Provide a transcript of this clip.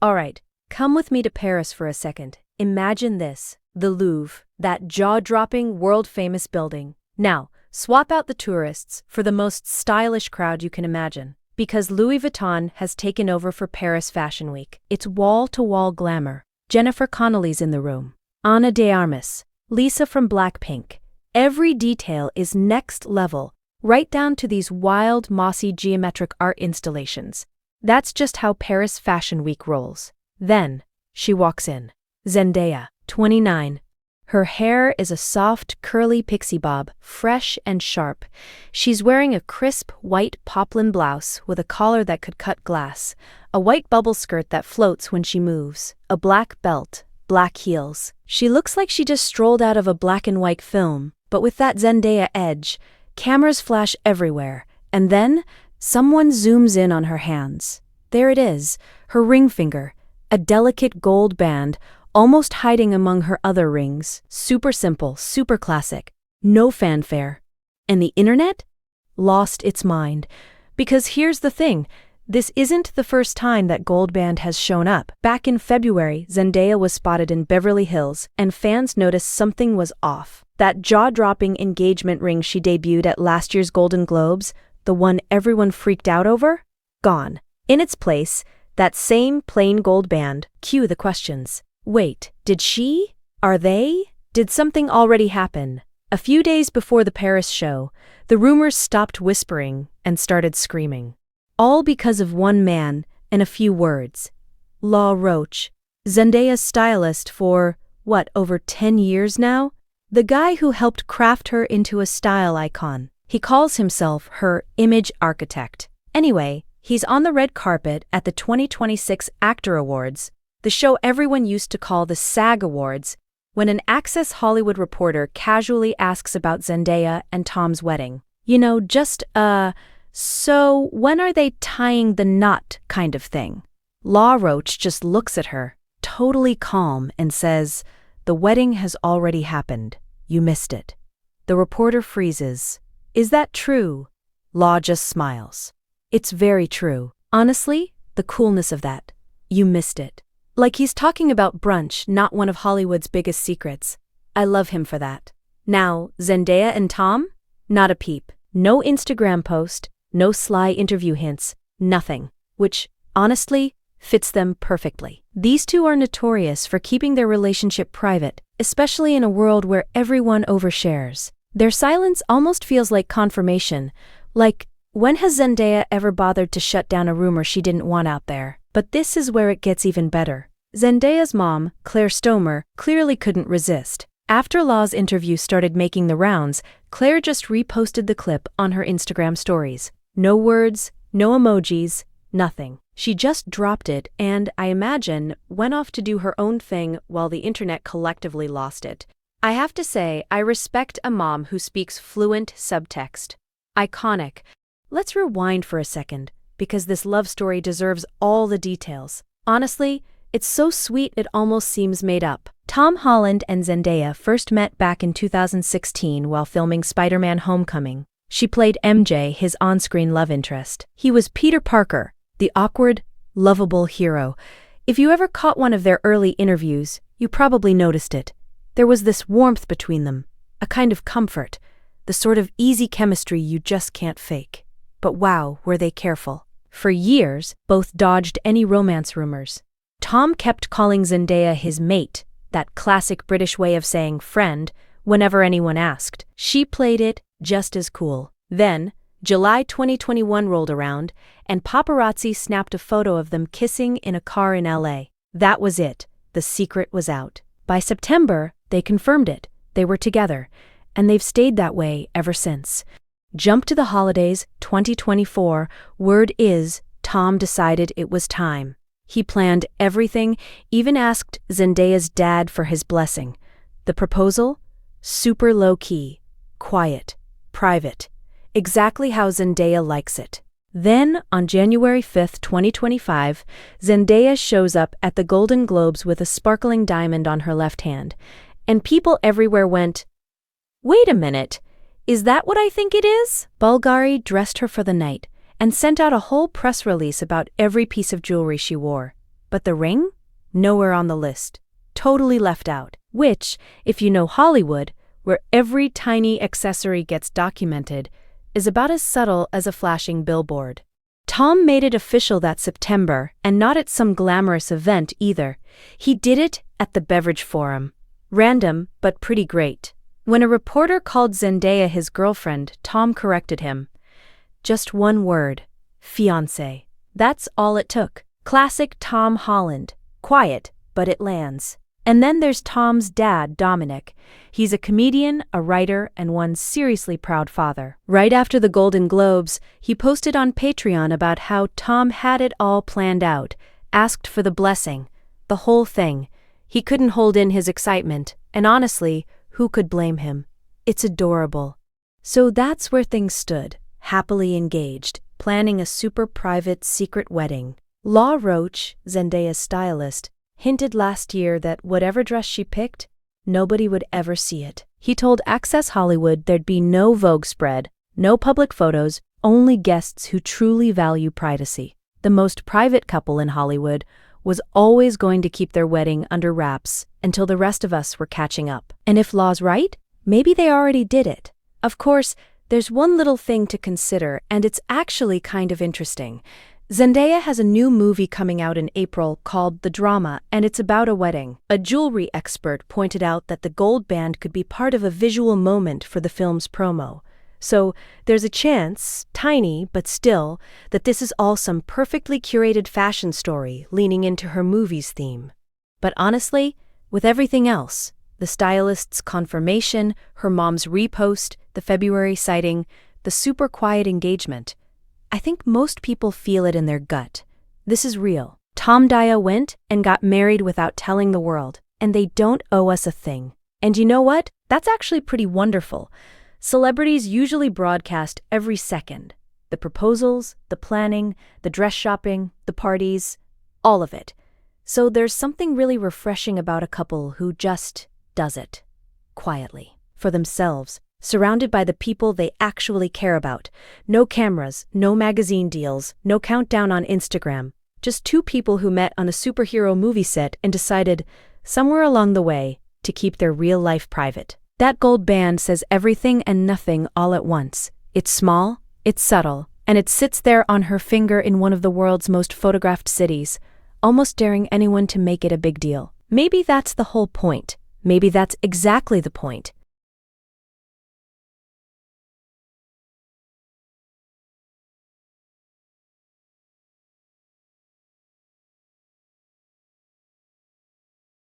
Alright, come with me to Paris for a second. Imagine this, the Louvre, that jaw-dropping, world-famous building. Now, swap out the tourists for the most stylish crowd you can imagine. Because Louis Vuitton has taken over for Paris Fashion Week. It's wall-to-wall glamour. Jennifer Connelly's in the room. Ana de Armas. Lisa from Blackpink. Every detail is next level, right down to these wild, mossy geometric art installations. That's just how Paris Fashion Week rolls. Then, she walks in. Zendaya, 29. Her hair is a soft, curly pixie bob, fresh and sharp. She's wearing a crisp, white poplin blouse with a collar that could cut glass, a white bubble skirt that floats when she moves, a black belt, black heels. She looks like she just strolled out of a black and white film, but with that Zendaya edge. Cameras flash everywhere, and then someone zooms in on her hands. There it is, her ring finger, a delicate gold band, almost hiding among her other rings. Super simple, super classic, no fanfare. And the internet? Lost its mind. Because here's the thing, this isn't the first time that gold band has shown up. Back in February, Zendaya was spotted in Beverly Hills, and fans noticed something was off. That jaw-dropping engagement ring she debuted at last year's Golden Globes, the one everyone freaked out over? Gone. In its place, that same plain gold band. Cue the questions. Wait, did she? Are they? Did something already happen? A few days before the Paris show, the rumors stopped whispering and started screaming. All because of one man and a few words. Law Roach, Zendaya's stylist for, over 10 years now? The guy who helped craft her into a style icon. He calls himself her image architect. Anyway, he's on the red carpet at the 2026 Actor Awards, the show everyone used to call the SAG Awards, when an Access Hollywood reporter casually asks about Zendaya and Tom's wedding. So when are they tying the knot kind of thing? Law Roach just looks at her, totally calm, and says, "The wedding has already happened. You missed it." The reporter freezes. "Is that true?" Law just smiles. "It's very true. Honestly, the coolness of that. You missed it." Like he's talking about brunch, not one of Hollywood's biggest secrets. I love him for that. Now, Zendaya and Tom? Not a peep. No Instagram post, no sly interview hints, nothing. Which, honestly, fits them perfectly. These two are notorious for keeping their relationship private, especially in a world where everyone overshares. Their silence almost feels like confirmation. Like, when has Zendaya ever bothered to shut down a rumor she didn't want out there? But this is where it gets even better. Zendaya's mom, Claire Stomer, clearly couldn't resist. After Law's interview started making the rounds, Claire just reposted the clip on her Instagram stories. No words, no emojis, nothing. She just dropped it and, I imagine, went off to do her own thing while the internet collectively lost it. I have to say, I respect a mom who speaks fluent subtext. Iconic. Let's rewind for a second, because this love story deserves all the details. Honestly, it's so sweet it almost seems made up. Tom Holland and Zendaya first met back in 2016 while filming Spider-Man: Homecoming. She played MJ, his on-screen love interest. He was Peter Parker, the awkward, lovable hero. If you ever caught one of their early interviews, you probably noticed it. There was this warmth between them, a kind of comfort, the sort of easy chemistry you just can't fake. But wow, were they careful. For years, both dodged any romance rumors. Tom kept calling Zendaya his mate, that classic British way of saying friend, whenever anyone asked. She played it just as cool. Then, July 2021 rolled around, and paparazzi snapped a photo of them kissing in a car in LA. That was it. The secret was out. By September, they confirmed it. They were together, and they've stayed that way ever since. Jump to the holidays, 2024, word is, Tom decided it was time. He planned everything, even asked Zendaya's dad for his blessing. The proposal? Super low-key, quiet, private. Exactly how Zendaya likes it. Then, on January 5, 2025, Zendaya shows up at the Golden Globes with a sparkling diamond on her left hand, and people everywhere went, "Wait a minute, is that what I think it is?" Bulgari dressed her for the night and sent out a whole press release about every piece of jewelry she wore. But the ring? Nowhere on the list. Totally left out. Which, if you know Hollywood, where every tiny accessory gets documented, is about as subtle as a flashing billboard. Tom made it official that September, and not at some glamorous event either. He did it at the Beverage Forum. Random, but pretty great. When a reporter called Zendaya his girlfriend, Tom corrected him. Just one word. Fiancé. That's all it took. Classic Tom Holland. Quiet, but it lands. And then there's Tom's dad, Dominic. He's a comedian, a writer, and one seriously proud father. Right after the Golden Globes, he posted on Patreon about how Tom had it all planned out, asked for the blessing, the whole thing. He couldn't hold in his excitement, and honestly, who could blame him? It's adorable. So that's where things stood, happily engaged, planning a super private secret wedding. Law Roach, Zendaya's stylist, hinted last year that whatever dress she picked, nobody would ever see it. He told Access Hollywood there'd be no Vogue spread, no public photos, only guests who truly value privacy. The most private couple in Hollywood was always going to keep their wedding under wraps until the rest of us were catching up. And if Law's right, maybe they already did it. Of course, there's one little thing to consider, and it's actually kind of interesting. Zendaya has a new movie coming out in April called The Drama, and it's about a wedding. A jewelry expert pointed out that the gold band could be part of a visual moment for the film's promo. So there's a chance, tiny but still, that this is all some perfectly curated fashion story leaning into her movie's theme. But honestly, with everything else, the stylist's confirmation, her mom's repost, the February sighting, the super quiet engagement, I think most people feel it in their gut. This is real. Tom Daya went and got married without telling the world, and they don't owe us a thing. And you know what? That's actually pretty wonderful. Celebrities usually broadcast every second. The proposals, the planning, the dress shopping, the parties, all of it. So there's something really refreshing about a couple who just does it. Quietly. For themselves. Surrounded by the people they actually care about. No cameras, no magazine deals, no countdown on Instagram. Just two people who met on a superhero movie set and decided, somewhere along the way, to keep their real life private. That gold band says everything and nothing all at once. It's small, it's subtle, and it sits there on her finger in one of the world's most photographed cities, almost daring anyone to make it a big deal. Maybe that's the whole point. Maybe that's exactly the point.